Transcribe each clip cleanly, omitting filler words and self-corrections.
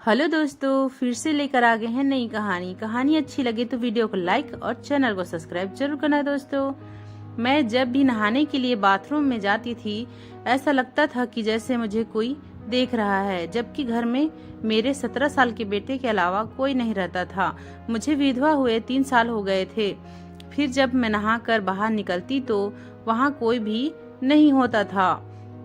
Hello दोस्तों, फिर से लेकर आ गए हैं नई कहानी अच्छी लगे तो वीडियो को लाइक और चैनल को सब्सक्राइब जरूर करना। दोस्तों, मैं जब भी नहाने के लिए बाथरूम में जाती थी, ऐसा लगता था कि जैसे मुझे कोई देख रहा है, जबकि घर में मेरे 17 साल के बेटे के अलावा कोई नहीं रहता था। मुझे विधवा हुए 3 साल हो गए थे। फिर जब मैं नहाकर बाहर निकलती तो वहाँ कोई भी नहीं होता था।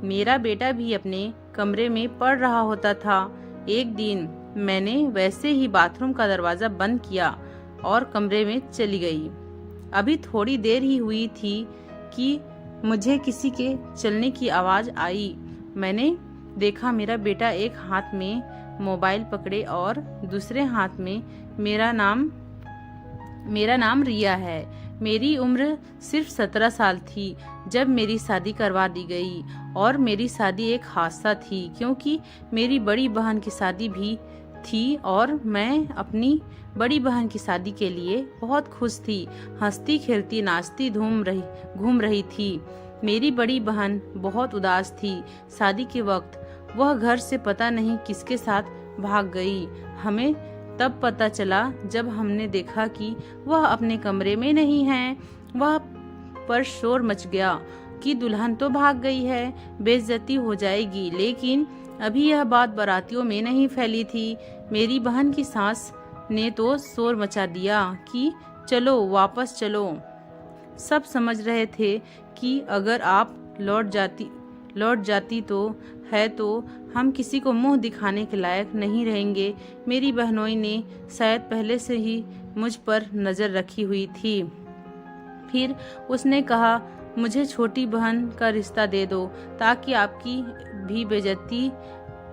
मेरा बेटा भी अपने कमरे में पढ़ रहा होता था। एक दिन मैंने वैसे ही बाथरूम का दरवाजा बंद किया और कमरे में चली गई। अभी थोड़ी देर ही हुई थी कि मुझे किसी के चलने की आवाज आई। मैंने देखा मेरा बेटा एक हाथ में मोबाइल पकड़े और दूसरे हाथ में मेरा नाम रिया है। मेरी उम्र सिर्फ 17 साल थी जब मेरी शादी करवा दी गई, और मेरी शादी एक हादसा थी क्योंकि मेरी बड़ी बहन की शादी भी थी और मैं अपनी बड़ी बहन की शादी के लिए बहुत खुश थी। हंसती खेलती नाचती घूम रही थी। मेरी बड़ी बहन बहुत उदास थी। शादी के वक्त वह घर से पता नहीं किसके साथ भाग गई। हमें तब पता चला जब हमने देखा कि वह अपने कमरे में नहीं है। वह पर शोर मच गया कि दुल्हन तो भाग गई है, बेइज्जती हो जाएगी। लेकिन अभी यह बात बारातियों में नहीं फैली थी। मेरी बहन की सास ने तो शोर मचा दिया कि चलो वापस चलो। सब समझ रहे थे कि अगर आप लौट जाती तो हम किसी को मुंह दिखाने के लायक नहीं रहेंगे। मेरी बहनोई ने शायद पहले से ही मुझ पर नजर रखी हुई थी। फिर उसने कहा, मुझे छोटी बहन का रिश्ता दे दो ताकि आपकी भी बेइज्जती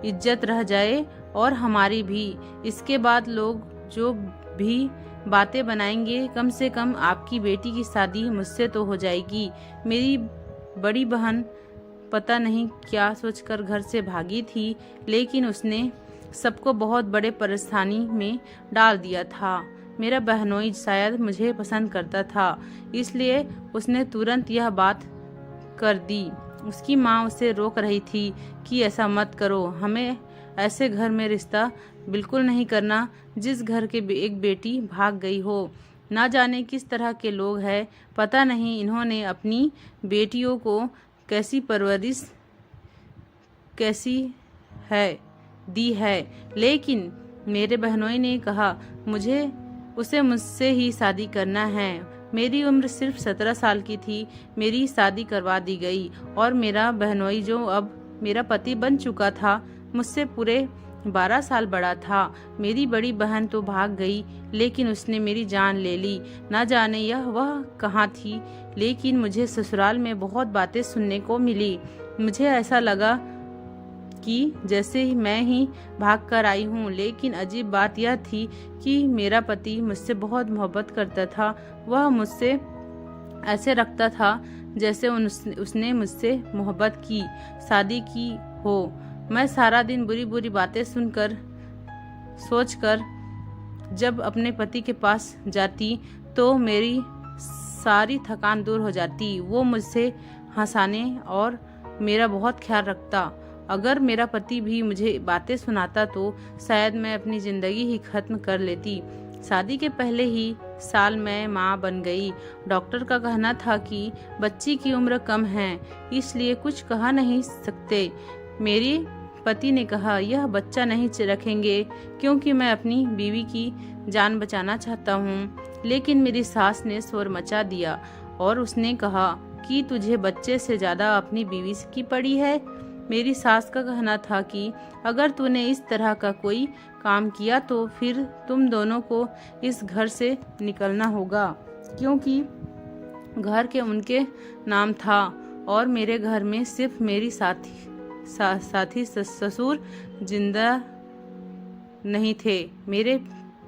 इज्जत रह जाए और हमारी भी। इसके बाद लोग जो भी बातें बनाएंगे, कम से कम आपकी बेटी की शादी मुझसे तो हो जाएगी। मेरी बड़ी बहन पता नहीं क्या सोचकर घर से भागी थी, लेकिन उसने सबको बहुत बड़े परेशानी में डाल दिया था। मेरा बहनोई शायद मुझे पसंद करता था, इसलिए उसने तुरंत यह बात कर दी। उसकी माँ उसे रोक रही थी कि ऐसा मत करो, हमें ऐसे घर में रिश्ता बिल्कुल नहीं करना जिस घर के एक बेटी भाग गई हो। ना जाने किस तरह के लोग हैं, पता नहीं इन्होंने अपनी बेटियों को कैसी परवरिश दी है। लेकिन मेरे बहनोई ने कहा, मुझसे ही शादी करना है। मेरी उम्र सिर्फ 17 साल की थी। मेरी शादी करवा दी गई और मेरा बहनोई, जो अब मेरा पति बन चुका था, मुझसे पूरे 12 साल बड़ा था। मेरी बड़ी बहन तो भाग गई, लेकिन उसने मेरी जान ले ली। ना जाने वह कहाँ थी, लेकिन मुझे ससुराल में बहुत बातें सुनने को मिली। मुझे ऐसा लगा कि जैसे मैं ही भाग कर आई हूँ। लेकिन अजीब बात यह थी कि मेरा पति मुझसे बहुत मोहब्बत करता था। वह मुझसे ऐसे रखता था जैसे उसने मुझसे मोहब्बत की, शादी की हो। मैं सारा दिन बुरी बुरी बातें सोचकर जब अपने पति के पास जाती तो मेरी सारी थकान दूर हो जाती। वो मुझसे हंसाने और मेरा बहुत ख्याल रखता। अगर मेरा पति भी मुझे बातें सुनाता तो शायद मैं अपनी जिंदगी ही खत्म कर लेती। शादी के पहले ही साल मैं माँ बन गई। डॉक्टर का कहना था कि बच्ची की उम्र कम है, इसलिए कुछ कह नहीं सकते। मेरे पति ने कहा, यह बच्चा नहीं रखेंगे क्योंकि मैं अपनी बीवी की जान बचाना चाहता हूँ। लेकिन मेरी सास ने शोर मचा दिया और उसने कहा कि तुझे बच्चे से ज्यादा अपनी बीवी की पड़ी है। मेरी सास का कहना था कि अगर तूने इस तरह का कोई काम किया तो फिर तुम दोनों को इस घर से निकलना होगा, क्योंकि घर के उनके नाम था और मेरे घर में सिर्फ मेरी साथी ससुर जिंदा नहीं थे। मेरे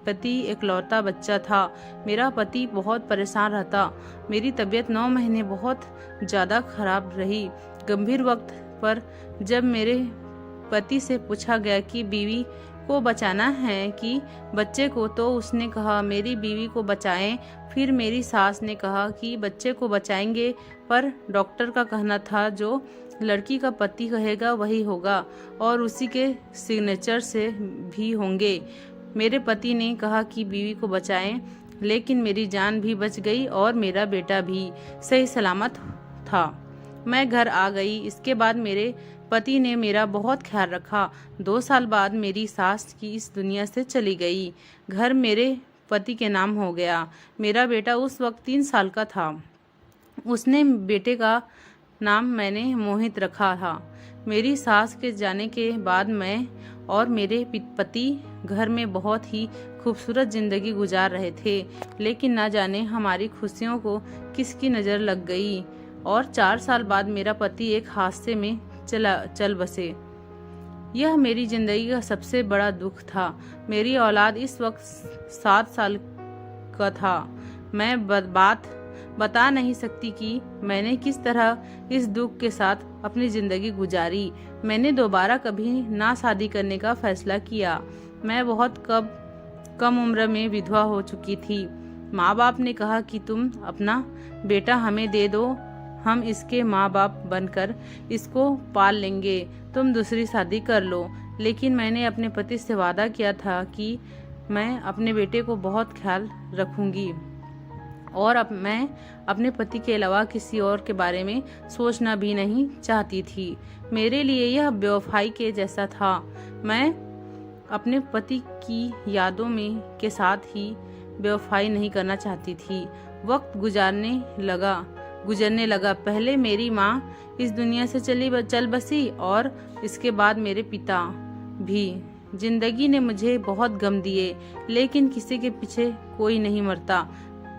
पति इकलौता बच्चा था। मेरा पति बहुत परेशान रहता। मेरी तबीयत 9 महीने बहुत ज़्यादा खराब रही। गंभीर वक्त पर जब मेरे पति से पूछा गया कि बीवी को बचाना है कि बच्चे को, तो उसने कहा मेरी बीवी को बचाएं। फिर मेरी सास ने कहा कि बच्चे को बचाएंगे, पर डॉक्टर का कहना था जो लड़की का पति कहेगा वही होगा और उसी के सिग्नेचर से भी होंगे। मेरे पति ने कहा कि बीवी को बचाएं, लेकिन मेरी जान भी बच गई और मेरा बेटा भी सही सलामत था। मैं घर आ गई। इसके बाद मेरे पति ने मेरा बहुत ख्याल रखा। 2 साल बाद मेरी सास की इस दुनिया से चली गई। घर मेरे पति के नाम हो गया। मेरा बेटा उस वक्त 3 साल का था। उसने बेटे का नाम मैंने मोहित रखा था। मेरी सास के जाने के बाद मैं और मेरे पति घर में बहुत ही खूबसूरत जिंदगी गुजार रहे थे, लेकिन ना जाने हमारी खुशियों को किसकी नज़र लग गई और 4 साल बाद मेरा पति एक हादसे में चल बसे। यह मेरी जिंदगी का सबसे बड़ा दुख था। मेरी औलाद इस वक्त 7 साल का था। मैं बात बता नहीं सकती कि मैंने किस तरह इस दुख के साथ अपनी जिंदगी गुजारी। मैंने दोबारा कभी ना शादी करने का फैसला किया। मैं बहुत कम उम्र में विधवा हो चुकी थी। माँ बाप ने कहा कि तुम अपना बेटा हमें दे दो, हम इसके माँ बाप बनकर इसको पाल लेंगे, तुम दूसरी शादी कर लो। लेकिन मैंने अपने पति से वादा किया था कि मैं अपने बेटे को बहुत ख्याल रखूंगी और अब मैं अपने पति के अलावा किसी और के बारे में सोचना भी नहीं चाहती थी। मेरे लिए यह बेवफाई के जैसा था। मैं अपने पति की यादों में के साथ ही बेवफाई नहीं करना चाहती थी। वक्त गुजरने लगा। पहले मेरी माँ इस दुनिया से चल बसी और इसके बाद मेरे पिता भी। जिंदगी ने मुझे बहुत गम दिए, लेकिन किसी के पीछे कोई नहीं मरता।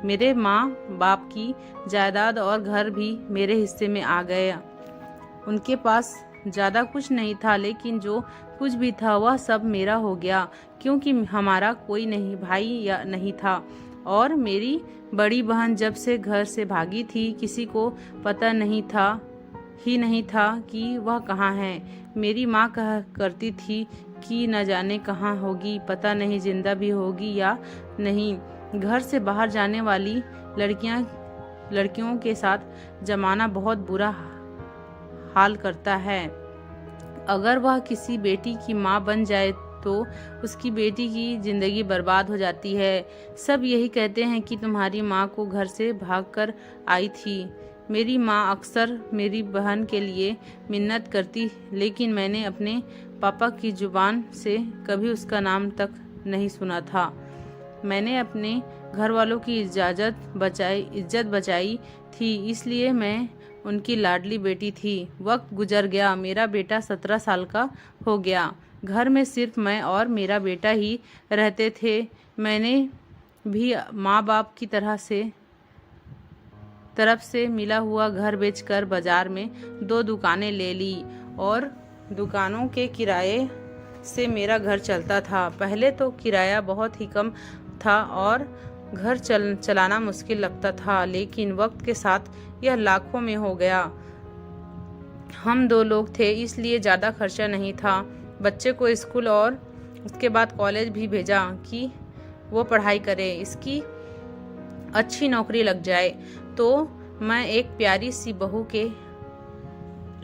मेरे माँ बाप की जायदाद और घर भी मेरे हिस्से में आ गया। उनके पास ज़्यादा कुछ नहीं था, लेकिन जो कुछ भी था वह सब मेरा हो गया, क्योंकि हमारा कोई नहीं भाई या नहीं था। और मेरी बड़ी बहन जब से घर से भागी थी, किसी को पता नहीं था कि वह कहाँ है। मेरी माँ कहा करती थी कि न जाने कहाँ होगी, पता नहीं जिंदा भी होगी या नहीं। घर से बाहर जाने वाली लड़कियों के साथ जमाना बहुत बुरा हाल करता है। अगर वह किसी बेटी की माँ बन जाए तो उसकी बेटी की जिंदगी बर्बाद हो जाती है। सब यही कहते हैं कि तुम्हारी माँ को घर से भागकर आई थी। मेरी माँ अक्सर मेरी बहन के लिए मिन्नत करती, लेकिन मैंने अपने पापा की जुबान से कभी उसका नाम तक नहीं सुना था। मैंने अपने घर वालों की इज्जत बचाई थी, इसलिए मैं उनकी लाडली बेटी थी। वक्त गुजर गया। मेरा बेटा 17 साल का हो गया। घर में सिर्फ मैं और मेरा बेटा ही रहते थे। मैंने भी माँ बाप की तरफ से मिला हुआ घर बेचकर बाजार में 2 दुकानें ले ली और दुकानों के किराए से मेरा घर चलता था। पहले तो किराया बहुत ही कम था और घर चलाना मुश्किल लगता था, लेकिन वक्त के साथ यह लाखों में हो गया। हम 2 लोग थे, इसलिए ज़्यादा खर्चा नहीं था। बच्चे को स्कूल और उसके बाद कॉलेज भी भेजा कि वो पढ़ाई करे, इसकी अच्छी नौकरी लग जाए तो मैं एक प्यारी सी बहू के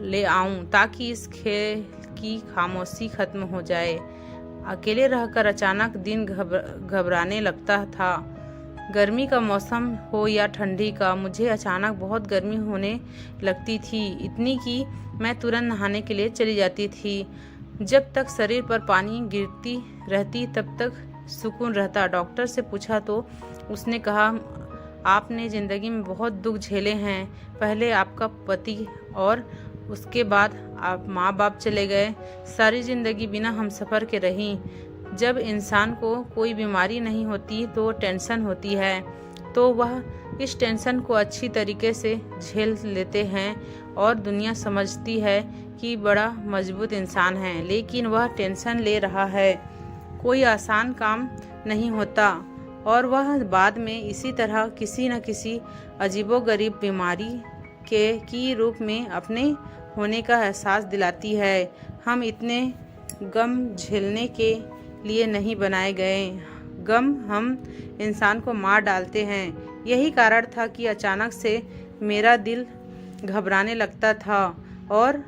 ले आऊं, ताकि इस खेल की खामोशी खत्म हो जाए। अकेले रहकर अचानक दिन घबराने लगता था। गर्मी का मौसम हो या ठंडी का, मुझे अचानक बहुत गर्मी होने लगती थी, इतनी कि मैं तुरंत नहाने के लिए चली जाती थी। जब तक शरीर पर पानी गिरती रहती तब तक सुकून रहता। डॉक्टर से पूछा तो उसने कहा, आपने ज़िंदगी में बहुत दुख झेले हैं। पहले आपका पति और उसके बाद आप माँ बाप चले गए। सारी ज़िंदगी बिना हमसफ़र के रही। जब इंसान को कोई बीमारी नहीं होती तो टेंशन होती है, तो वह इस टेंशन को अच्छी तरीके से झेल लेते हैं और दुनिया समझती है कि बड़ा मजबूत इंसान है, लेकिन वह टेंशन ले रहा है। कोई आसान काम नहीं होता और वह बाद में इसी तरह किसी न किसी अजीबोगरीब बीमारी की रूप में अपने होने का एहसास दिलाती है। हम इतने गम झेलने के लिए नहीं बनाए गए। गम हम इंसान को मार डालते हैं। यही कारण था कि अचानक से मेरा दिल घबराने लगता था और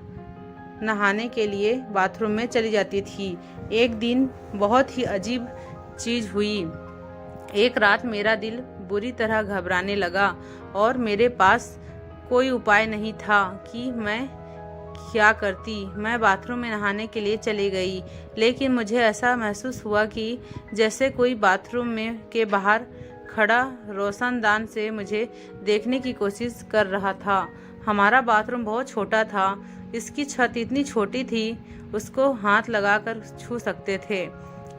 नहाने के लिए बाथरूम में चली जाती थी। एक दिन बहुत ही अजीब चीज़ हुई। एक रात मेरा दिल बुरी तरह घबराने लगा और मेरे पास कोई उपाय नहीं था कि मैं क्या करती। मैं बाथरूम में नहाने के लिए चली गई, लेकिन मुझे ऐसा महसूस हुआ कि जैसे कोई बाथरूम में के बाहर खड़ा रोशनदान से मुझे देखने की कोशिश कर रहा था। हमारा बाथरूम बहुत छोटा था। इसकी छत इतनी छोटी थी, उसको हाथ लगाकर छू सकते थे,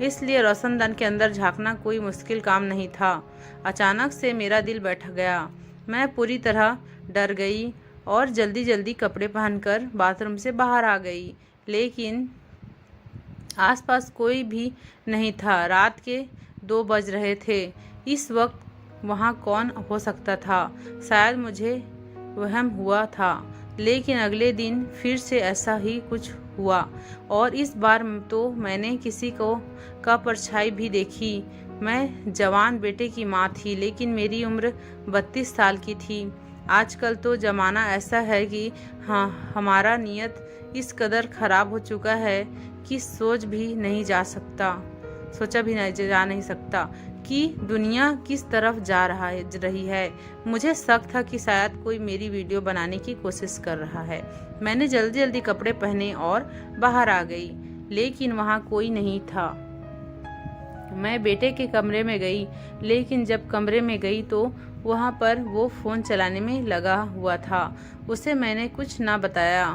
इसलिए रोशनदान के अंदर झांकना कोई मुश्किल काम नहीं था। अचानक से मेरा दिल बैठ गया। मैं पूरी तरह डर गई और जल्दी जल्दी कपड़े पहनकर बाथरूम से बाहर आ गई, लेकिन आसपास कोई भी नहीं था। रात के 2 बज रहे थे। इस वक्त वहाँ कौन हो सकता था? शायद मुझे वहम हुआ था, लेकिन अगले दिन फिर से ऐसा ही कुछ हुआ और इस बार तो मैंने किसी का परछाई भी देखी। मैं जवान बेटे की माँ थी, लेकिन मेरी उम्र 32 साल की थी। आजकल तो ज़माना ऐसा है कि हमारा नियत इस कदर ख़राब हो चुका है कि सोचा भी नहीं जा नहीं सकता कि दुनिया किस तरफ जा रही है। मुझे शक था कि शायद कोई मेरी वीडियो बनाने की कोशिश कर रहा है। मैंने जल्दी जल्दी कपड़े पहने और बाहर आ गई, लेकिन वहाँ कोई नहीं था। मैं बेटे के कमरे में गई, लेकिन जब कमरे में गई तो वहाँ पर वो फ़ोन चलाने में लगा हुआ था। उसे मैंने कुछ ना बताया।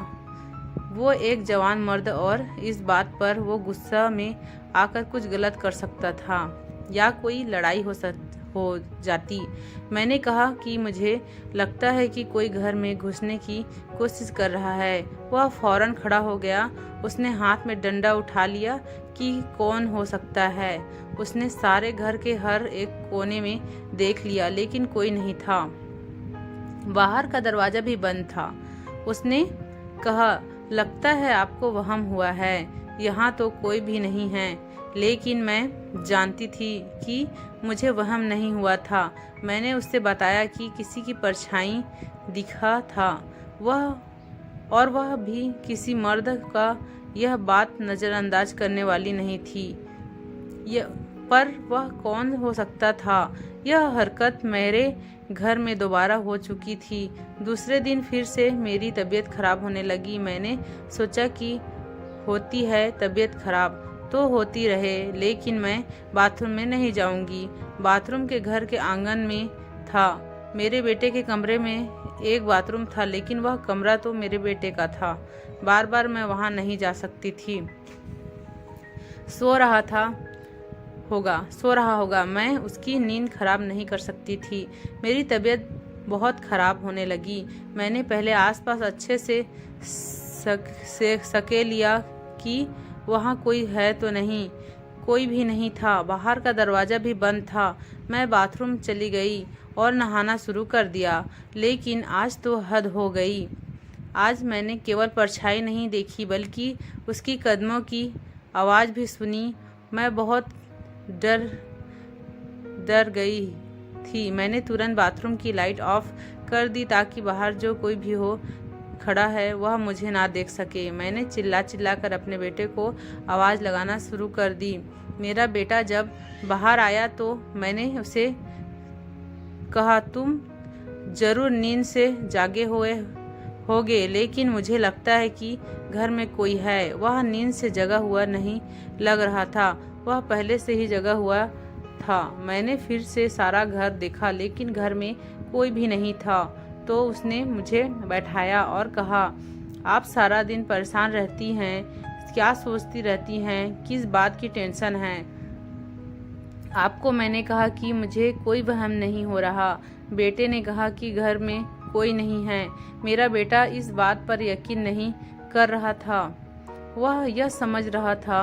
वो एक जवान मर्द और इस बात पर वो गुस्सा में आकर कुछ गलत कर सकता था या कोई लड़ाई हो जाती। मैंने कहा कि मुझे लगता है कि कोई घर में घुसने की कोशिश कर रहा है। वह फौरन खड़ा हो गया। उसने हाथ में डंडा उठा लिया कि कौन हो सकता है। उसने सारे घर के हर एक कोने में देख लिया, लेकिन कोई नहीं था। बाहर का दरवाजा भी बंद था। उसने कहा, लगता है आपको वहम हुआ है, यहाँ तो कोई भी नहीं है। लेकिन मैं जानती थी कि मुझे वहम नहीं हुआ था। मैंने उससे बताया कि किसी की परछाई दिखा था, वह भी किसी मर्द का। यह बात नज़रअंदाज करने वाली नहीं थी, पर वह कौन हो सकता था? यह हरकत मेरे घर में दोबारा हो चुकी थी। दूसरे दिन फिर से मेरी तबीयत खराब होने लगी। मैंने सोचा कि होती है तबीयत खराब तो होती रहे, लेकिन मैं बाथरूम में नहीं जाऊंगी। बाथरूम के घर के आंगन में था। मेरे बेटे के कमरे में एक बाथरूम था, लेकिन वह कमरा तो मेरे बेटे का था। बार बार मैं वहां नहीं जा सकती थी। सो रहा होगा। मैं उसकी नींद खराब नहीं कर सकती थी। मेरी तबीयत बहुत खराब होने लगी। मैंने पहले आसपास अच्छे से सके लिया कि वहाँ कोई है तो नहीं। कोई भी नहीं था। बाहर का दरवाज़ा भी बंद था। मैं बाथरूम चली गई और नहाना शुरू कर दिया, लेकिन आज तो हद हो गई। आज मैंने केवल परछाई नहीं देखी, बल्कि उसकी कदमों की आवाज़ भी सुनी। मैं बहुत डर गई थी। मैंने तुरंत बाथरूम की लाइट ऑफ कर दी ताकि बाहर जो कोई भी हो खड़ा है वह मुझे ना देख सके। मैंने चिल्ला कर अपने बेटे को आवाज़ लगाना शुरू कर दी। मेरा बेटा जब बाहर आया तो मैंने उसे कहा, तुम जरूर नींद से जागे होगे, लेकिन मुझे लगता है कि घर में कोई है। वह नींद से जगा हुआ नहीं लग रहा था, वह पहले से ही जगा हुआ था। मैंने फिर से सारा घर देखा, लेकिन घर में कोई भी नहीं था। तो उसने मुझे बैठाया और कहा, आप सारा दिन परेशान रहती हैं, क्या सोचती रहती हैं, किस बात की टेंशन है? आपको मैंने कहा कि मुझे कोई वहम नहीं हो रहा। बेटे ने कहा कि घर में कोई नहीं है। मेरा बेटा इस बात पर यकीन नहीं कर रहा था। वह यह समझ रहा था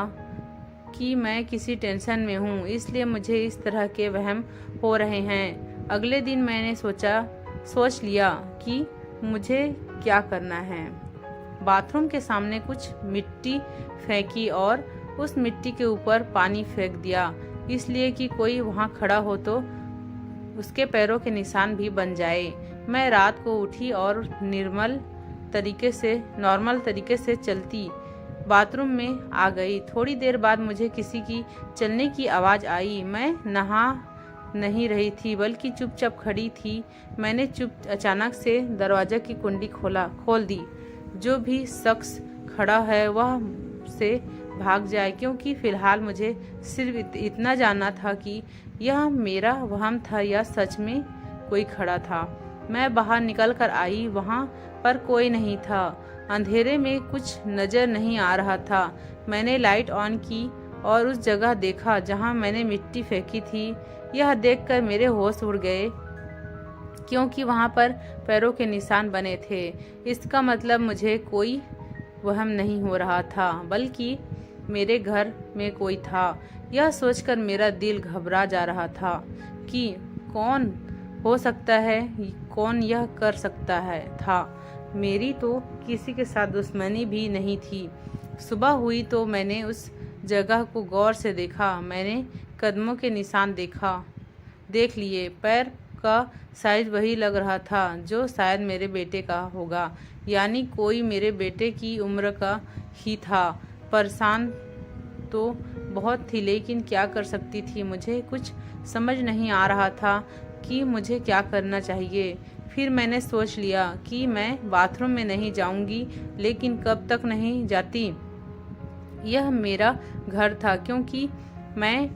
कि मैं किसी टेंशन में हूँ, इसलिए मुझे इस तरह के वहम हो रहे हैं। अगले दिन मैंने सोच लिया कि मुझे क्या करना है। बाथरूम के सामने कुछ मिट्टी फेंकी और उस मिट्टी के ऊपर पानी फेंक दिया, इसलिए कि कोई वहां खड़ा हो तो उसके पैरों के निशान भी बन जाए। मैं रात को उठी और निर्मल नॉर्मल तरीके से चलती बाथरूम में आ गई। थोड़ी देर बाद मुझे किसी की चलने की आवाज़ आई। मैं नहा नहीं रही थी बल्कि चुपचाप खड़ी थी। मैंने अचानक से दरवाज़ा की कुंडी खोल दी। जो भी शख्स खड़ा है वह से भाग जाए, क्योंकि फ़िलहाल मुझे सिर्फ इतना जानना था कि यह मेरा वहम था या सच में कोई खड़ा था। मैं बाहर निकल कर आई, वहाँ पर कोई नहीं था। अंधेरे में कुछ नज़र नहीं आ रहा था। मैंने लाइट ऑन की और उस जगह देखा जहाँ मैंने मिट्टी फेंकी थी। यह देखकर मेरे होश उड़ गए, क्योंकि वहाँ पर पैरों के निशान बने थे। इसका मतलब मुझे कोई वहम नहीं हो रहा था, बल्कि मेरे घर में कोई था। यह सोचकर मेरा दिल घबरा जा रहा था कि कौन हो सकता है, कौन यह कर सकता था। मेरी तो किसी के साथ दुश्मनी भी नहीं थी। सुबह हुई तो मैंने उस जगह को गौर से देखा। मैंने कदमों के निशान देख लिए। पैर का साइज वही लग रहा था जो शायद मेरे बेटे का होगा, यानी कोई मेरे बेटे की उम्र का ही था। परेशान तो बहुत थी, लेकिन क्या कर सकती थी। मुझे कुछ समझ नहीं आ रहा था कि मुझे क्या करना चाहिए। फिर मैंने सोच लिया कि मैं बाथरूम में नहीं जाऊंगी, लेकिन कब तक नहीं जाती। यह मेरा घर था, क्योंकि मैं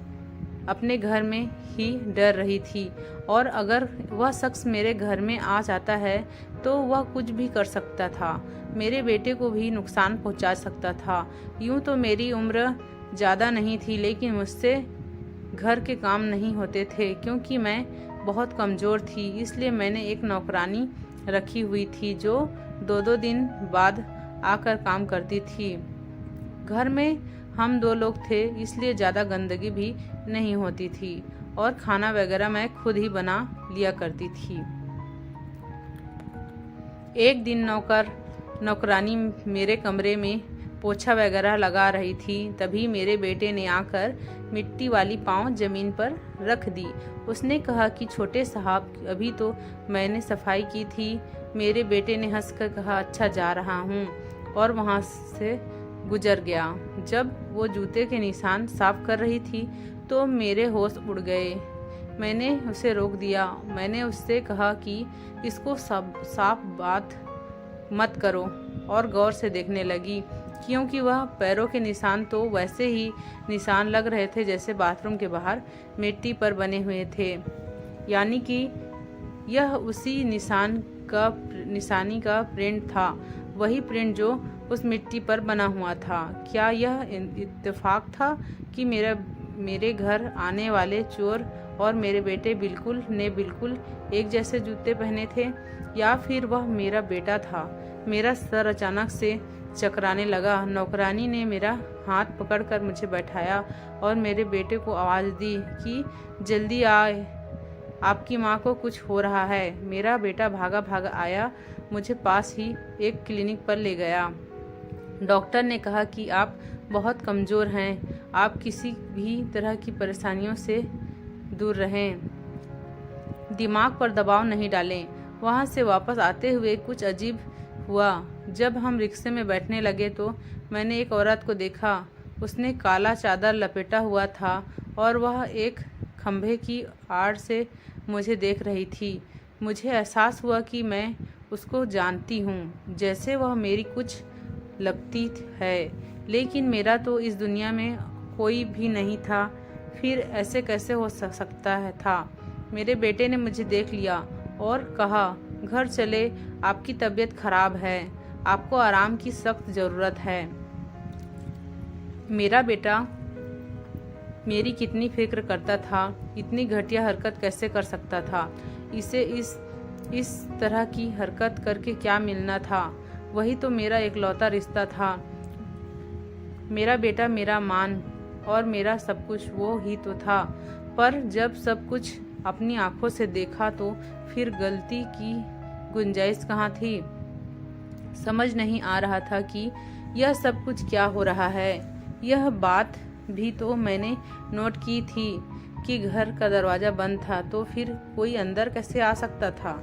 अपने घर में ही डर रही थी, और अगर वह शख्स मेरे घर में आ जाता है तो वह कुछ भी कर सकता था। मेरे बेटे को भी नुकसान पहुंचा सकता था। यूं तो मेरी उम्र ज़्यादा नहीं थी, लेकिन मुझसे घर के काम नहीं होते थे, क्योंकि मैं बहुत कमज़ोर थी। इसलिए मैंने एक नौकरानी रखी हुई थी जो 2-2 दिन बाद आकर काम करती थी। घर में हम 2 लोग थे, इसलिए ज़्यादा गंदगी भी नहीं होती थी, और खाना वगैरह मैं खुद ही बना लिया करती थी। एक दिन नौकरानी मेरे कमरे में पोछा वगैरह लगा रही थी। तभी मेरे बेटे ने आकर मिट्टी वाली पाँव जमीन पर रख दी। उसने कहा कि छोटे साहब, अभी तो मैंने सफाई की थी। मेरे बेटे ने हंसकर कहा, अच्छा जा रहा हूँ, और वहाँ से गुजर गया। जब वो जूते के निशान साफ कर रही थी तो मेरे होश उड़ गए। मैंने उसे रोक दिया। मैंने उससे कहा कि इसको साफ बात मत करो, और गौर से देखने लगी, क्योंकि वह पैरों के निशान तो वैसे ही निशान लग रहे थे जैसे बाथरूम के बाहर मिट्टी पर बने हुए थे, यानी कि यह उसी निशानी का प्रिंट था, वही प्रिंट जो उस मिट्टी पर बना हुआ था। क्या यह इत्तेफाक था कि मेरे घर आने वाले चोर और मेरे बेटे बिल्कुल एक जैसे जूते पहने थे, या फिर वह मेरा बेटा था? मेरा सर अचानक से चकराने लगा। नौकरानी ने मेरा हाथ पकड़कर मुझे बैठाया और मेरे बेटे को आवाज़ दी कि जल्दी आए, आपकी माँ को कुछ हो रहा है। मेरा बेटा भागा आया, मुझे पास ही एक क्लिनिक पर ले गया। डॉक्टर ने कहा कि आप बहुत कमज़ोर हैं, आप किसी भी तरह की परेशानियों से दूर रहें, दिमाग पर दबाव नहीं डालें। वहाँ से वापस आते हुए कुछ अजीब हुआ। जब हम रिक्शे में बैठने लगे तो मैंने एक औरत को देखा। उसने काला चादर लपेटा हुआ था और वह एक खंभे की आड़ से मुझे देख रही थी। मुझे एहसास हुआ कि मैं उसको जानती हूँ, जैसे वह मेरी कुछ लगती है, लेकिन मेरा तो इस दुनिया में कोई भी नहीं था। फिर ऐसे कैसे हो सकता था? मेरे बेटे ने मुझे देख लिया और कहा, घर चले, आपकी तबीयत खराब है, आपको आराम की सख्त ज़रूरत है। मेरा बेटा मेरी कितनी फिक्र करता था, इतनी घटिया हरकत कैसे कर सकता था? इसे इस तरह की हरकत करके क्या मिलना था? वही तो मेरा इकलौता रिश्ता था। मेरा बेटा मेरा मान और मेरा सब कुछ वो ही तो था। पर जब सब कुछ अपनी आंखों से देखा तो फिर गलती की गुंजाइश कहाँ थी? समझ नहीं आ रहा था कि यह सब कुछ क्या हो रहा है। यह बात भी तो मैंने नोट की थी कि घर का दरवाज़ा बंद था, तो फिर कोई अंदर कैसे आ सकता था?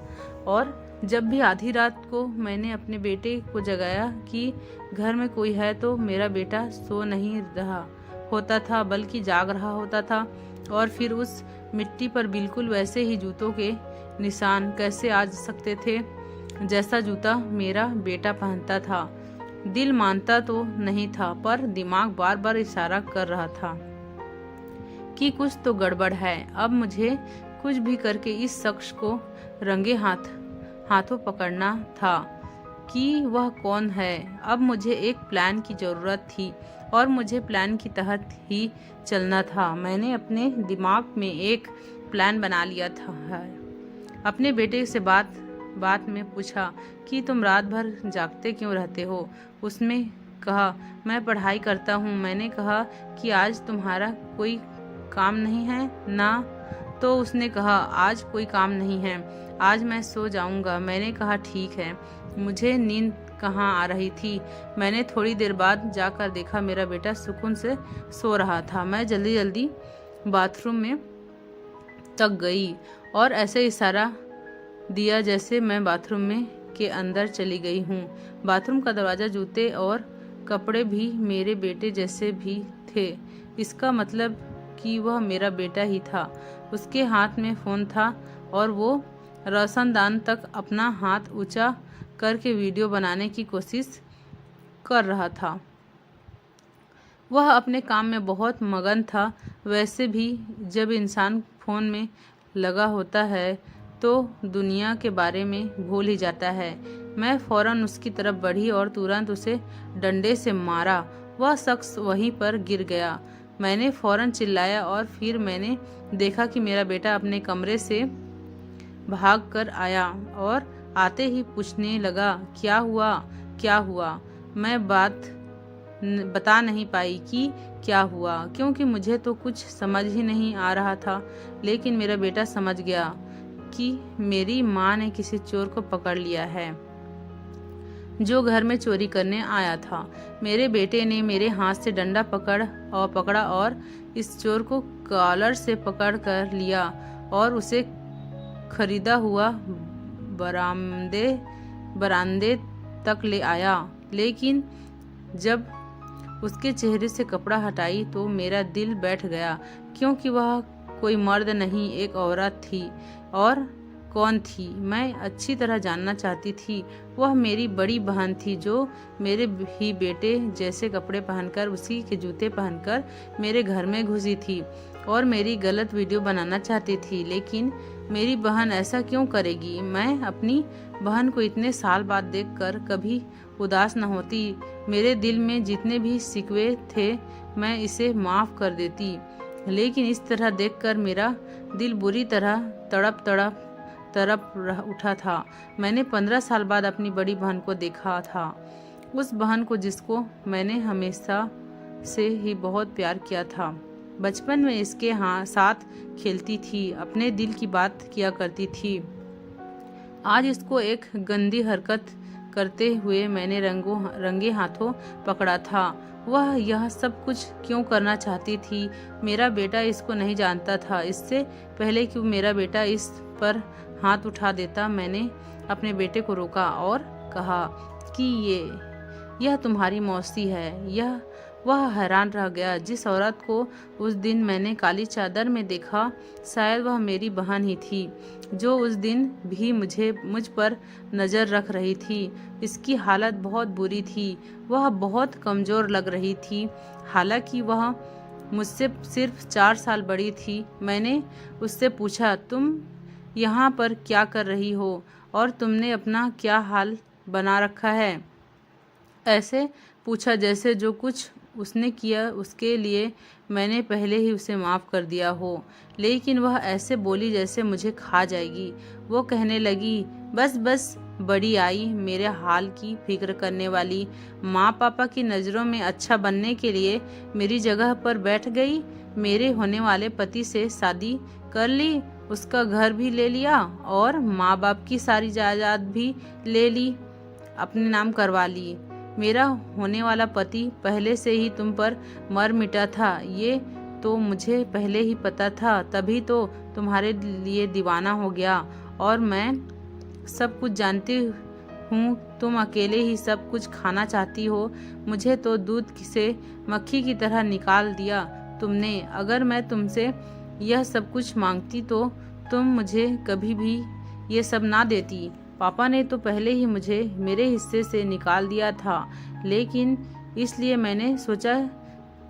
और जब भी आधी रात को मैंने अपने बेटे को जगाया कि घर में कोई है, तो मेरा बेटा सो नहीं रहा होता था बल्कि जाग रहा होता था। और फिर उस मिट्टी पर बिल्कुल वैसे ही जूतों के निशान कैसे आ सकते थे जैसा जूता मेरा बेटा पहनता था। दिल मानता तो नहीं था, पर दिमाग बार बार इशारा कर रहा था कि कुछ तो गड़बड़ है। अब मुझे कुछ भी करके इस शख्स को रंगे हाथों पकड़ना था कि वह कौन है। अब मुझे एक प्लान की जरूरत थी और मुझे प्लान के तहत ही चलना था। मैंने अपने दिमाग में एक प्लान बना लिया था। अपने बेटे से बात में पूछा कि तुम रात भर जागते क्यों रहते हो। उसने कहा, मैं पढ़ाई करता हूँ। मैंने कहा कि आज तुम्हारा कोई काम नहीं है ना? तो उसने कहा, आज कोई काम नहीं है, आज मैं सो जाऊंगा। मैंने कहा, ठीक है। मुझे नींद कहाँ आ रही थी। मैंने थोड़ी देर बाद जाकर देखा मेरा बेटा सुकून से सो रहा था। मैं जल्दी जल्दी बाथरूम में तक गई और ऐसे इशारा दिया जैसे मैं बाथरूम में के अंदर चली गई हूँ। बाथरूम का दरवाजा, जूते और कपड़े भी मेरे बेटे जैसे भी थे। इसका मतलब कि वह मेरा बेटा ही था। उसके हाथ में फ़ोन था और वो रोशनदान तक अपना हाथ ऊंचा करके वीडियो बनाने की कोशिश कर रहा था। वह अपने काम में बहुत मगन था। वैसे भी जब इंसान फ़ोन में लगा होता है तो दुनिया के बारे में भूल ही जाता है। मैं फौरन उसकी तरफ बढ़ी और तुरंत उसे डंडे से मारा। वह शख्स वहीं पर गिर गया। मैंने फौरन चिल्लाया और फिर मैंने देखा कि मेरा बेटा अपने कमरे से भाग कर आया और आते ही पूछने लगा, क्या हुआ क्या हुआ। मैं बता नहीं पाई कि क्या हुआ, क्योंकि मुझे तो कुछ समझ ही नहीं आ रहा था। लेकिन मेरा बेटा समझ गया कि मेरी माँ ने किसी चोर को पकड़ लिया है जो घर में चोरी करने आया था। मेरे बेटे ने मेरे हाथ से डंडा पकड़ा और इस चोर को कॉलर से पकड़ कर लिया और उसे खरीदा हुआ बरामदे तक ले आया। लेकिन जब उसके चेहरे से कपड़ा हटाई तो मेरा दिल बैठ गया, क्योंकि वह कोई मर्द नहीं, एक औरत थी। और कौन थी, मैं अच्छी तरह जानना चाहती थी। वह मेरी बड़ी बहन थी, जो मेरे ही बेटे जैसे कपड़े पहनकर, उसी के जूते पहनकर मेरे घर में घुसी थी और मेरी गलत वीडियो बनाना चाहती थी। लेकिन मेरी बहन ऐसा क्यों करेगी? मैं अपनी बहन को इतने साल बाद देखकर कभी उदास न होती। मेरे दिल में जितने भी शिकवे थे मैं इसे माफ़ कर देती, लेकिन इस तरह देखकर मेरा दिल बुरी तरह तड़प उठा था। मैंने 15 साल बाद अपनी बड़ी बहन को देखा था, उस बहन को जिसको मैंने हमेशा से ही बहुत प्यार किया था। बचपन में इसके साथ खेलती थी, अपने दिल की बात किया करती थी। आज इसको एक गंदी हरकत करते हुए मैंने रंगे हाथों पकड़ा था। वह यह सब कुछ क्यों करना चाहती थी? मेरा बेटा इसको नहीं जानता था। इससे पहले कि मेरा बेटा इस पर हाथ उठा देता, मैंने अपने बेटे को रोका और कहा कि यह तुम्हारी मौसी है। वह हैरान रह गया। जिस औरत को उस दिन मैंने काली चादर में देखा, शायद वह मेरी बहन ही थी, जो उस दिन भी मुझ पर नज़र रख रही थी। इसकी हालत बहुत बुरी थी। वह बहुत कमज़ोर लग रही थी, हालांकि वह मुझसे सिर्फ 4 साल बड़ी थी। मैंने उससे पूछा, तुम यहाँ पर क्या कर रही हो और तुमने अपना क्या हाल बना रखा है? ऐसे पूछा जैसे जो कुछ उसने किया उसके लिए मैंने पहले ही उसे माफ़ कर दिया हो। लेकिन वह ऐसे बोली जैसे मुझे खा जाएगी। वो कहने लगी, बस बड़ी आई, मेरे हाल की फिक्र करने वाली। माँ पापा की नज़रों में अच्छा बनने के लिए मेरी जगह पर बैठ गई। मेरे होने वाले पति से शादी कर ली, उसका घर भी ले लिया और माँ बाप की सारी जायदाद भी ले ली, अपने नाम करवा ली। मेरा होने वाला पति पहले से ही तुम पर मर मिटा था, ये तो मुझे पहले ही पता था, तभी तो तुम्हारे लिए दीवाना हो गया और मैं सब कुछ जानती हूँ, तुम अकेले ही सब कुछ खाना चाहती हो। मुझे तो दूध से मक्खी की तरह निकाल दिया तुमने। अगर मैं तुमसे यह सब कुछ मांगती तो तुम मुझे कभी भी ये सब ना देती। पापा ने तो पहले ही मुझे मेरे हिस्से से निकाल दिया था, लेकिन इसलिए मैंने सोचा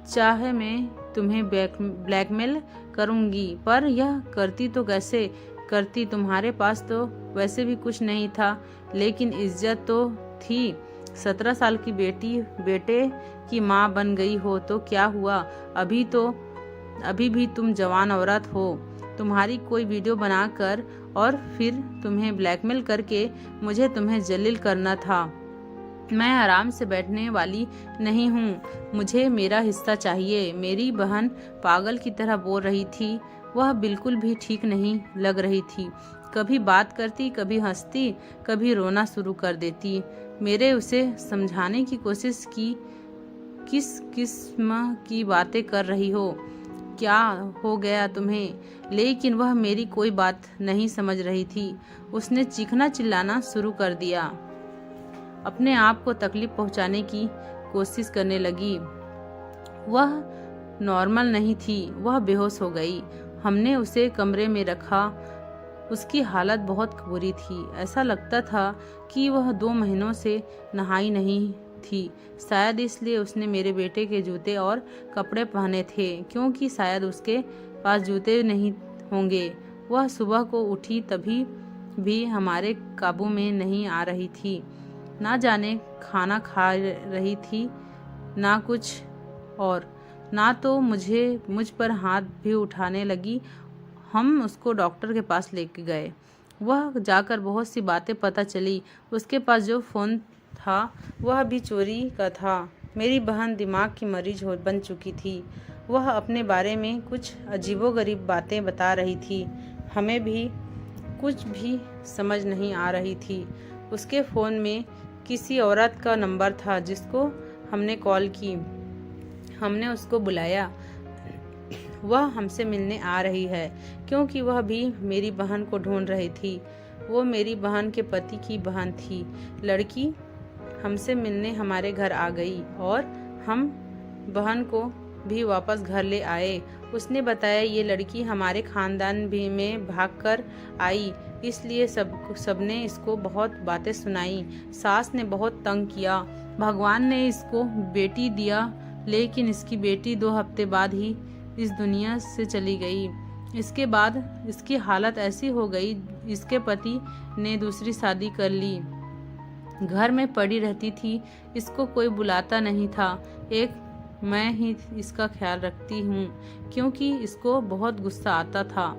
चाहे मैं तुम्हें ब्लैकमेल करूंगी, पर यह करती तो कैसे करती। तुम्हारे पास तो वैसे भी कुछ नहीं था, लेकिन इज्जत तो थी। 17 साल की बेटे की माँ बन गई हो तो क्या हुआ, अभी भी तुम जवान औरत हो। तुम्हारी कोई वीडियो बनाकर और फिर तुम्हें ब्लैकमेल करके मुझे तुम्हें जलील करना था। मैं आराम से बैठने वाली नहीं हूँ, मुझे मेरा हिस्सा चाहिए। मेरी बहन पागल की तरह बोल रही थी। वह बिल्कुल भी ठीक नहीं लग रही थी। कभी बात करती, कभी हंसती, कभी रोना शुरू कर देती। मेरे उसे समझाने की कोशिश की, किस किस्म की बातें कर रही हो, क्या हो गया तुम्हें, लेकिन वह मेरी कोई बात नहीं समझ रही थी। उसने चीखना चिल्लाना शुरू कर दिया, अपने आप को तकलीफ पहुंचाने की कोशिश करने लगी। वह नॉर्मल नहीं थी, वह बेहोश हो गई। हमने उसे कमरे में रखा। उसकी हालत बहुत बुरी थी। ऐसा लगता था कि वह 2 महीनों से नहाई नहीं थी। शायद इसलिए उसने मेरे बेटे के जूते और कपड़े पहने थे, क्योंकि शायद उसके पास जूते नहीं होंगे। वह सुबह को उठी तभी भी हमारे काबू में नहीं आ रही थी। ना जाने खाना खा रही थी, ना कुछ और, ना तो मुझ पर हाथ भी उठाने लगी। हम उसको डॉक्टर के पास लेके गए। वह जाकर बहुत सी बातें पता चली। उसके पास जो फ़ोन था वह भी चोरी का था। मेरी बहन दिमाग की मरीज बन चुकी थी। वह अपने बारे में कुछ अजीबोगरीब बातें बता रही थी। हमें भी कुछ भी समझ नहीं आ रही थी। उसके फ़ोन में किसी औरत का नंबर था जिसको हमने कॉल की। हमने उसको बुलाया। वह हमसे मिलने आ रही है, क्योंकि वह भी मेरी बहन को ढूंढ रही थी। वो मेरी बहन के पति की बहन थी। लड़की हमसे मिलने हमारे घर आ गई और हम बहन को भी वापस घर ले आए। उसने बताया ये लड़की हमारे खानदान भी में भागकर आई, इसलिए सबने इसको बहुत बातें सुनाई। सास ने बहुत तंग किया। भगवान ने इसको बेटी दिया, लेकिन इसकी बेटी 2 हफ्ते बाद ही इस दुनिया से चली गई। इसके बाद इसकी हालत ऐसी हो गई, इसके पति ने दूसरी शादी कर ली। घर में पड़ी रहती थी, इसको कोई बुलाता नहीं था। एक मैं ही इसका ख्याल रखती हूँ, क्योंकि इसको बहुत गुस्सा आता था।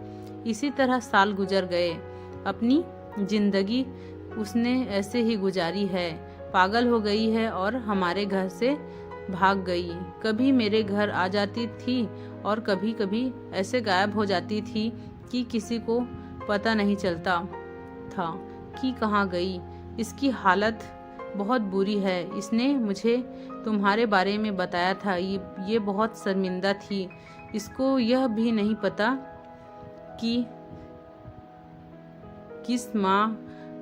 इसी तरह साल गुजर गए। अपनी जिंदगी उसने ऐसे ही गुजारी है। पागल हो गई है और हमारे घर से भाग गई। कभी मेरे घर आ जाती थी और कभी कभी ऐसे गायब हो जाती थी कि किसी को पता नहीं चलता था कि कहाँ गई। इसकी हालत बहुत बुरी है। इसने मुझे तुम्हारे बारे में बताया था। ये बहुत शर्मिंदा थी। इसको यह भी नहीं पता कि किस माँ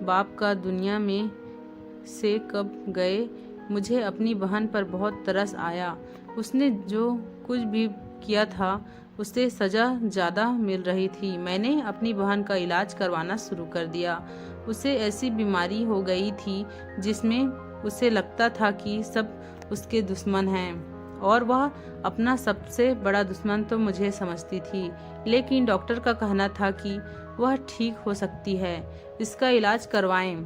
बाप का दुनिया में से कब गए। मुझे अपनी बहन पर बहुत तरस आया। उसने जो कुछ भी किया था उसे सज़ा ज़्यादा मिल रही थी। मैंने अपनी बहन का इलाज करवाना शुरू कर दिया। उसे ऐसी बीमारी हो गई थी जिसमें उसे लगता था कि सब उसके दुश्मन हैं और वह अपना सबसे बड़ा दुश्मन तो मुझे समझती थी। लेकिन डॉक्टर का कहना था कि वह ठीक हो सकती है, इसका इलाज करवाएं।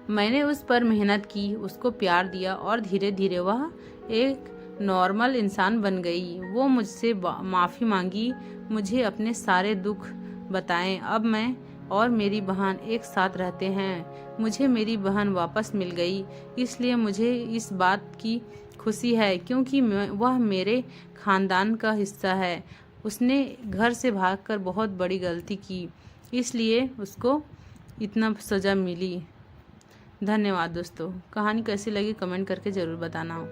मैंने उस पर मेहनत की, उसको प्यार दिया और धीरे धीरे वह एक नॉर्मल इंसान बन गई। वो मुझसे माफ़ी मांगी, मुझे अपने सारे दुख बताएं। अब मैं और मेरी बहन एक साथ रहते हैं। मुझे मेरी बहन वापस मिल गई, इसलिए मुझे इस बात की खुशी है, क्योंकि वह मेरे खानदान का हिस्सा है। उसने घर से भागकर बहुत बड़ी गलती की, इसलिए उसको इतना सज़ा मिली। धन्यवाद दोस्तों। कहानी कैसी लगी कमेंट करके ज़रूर बताना।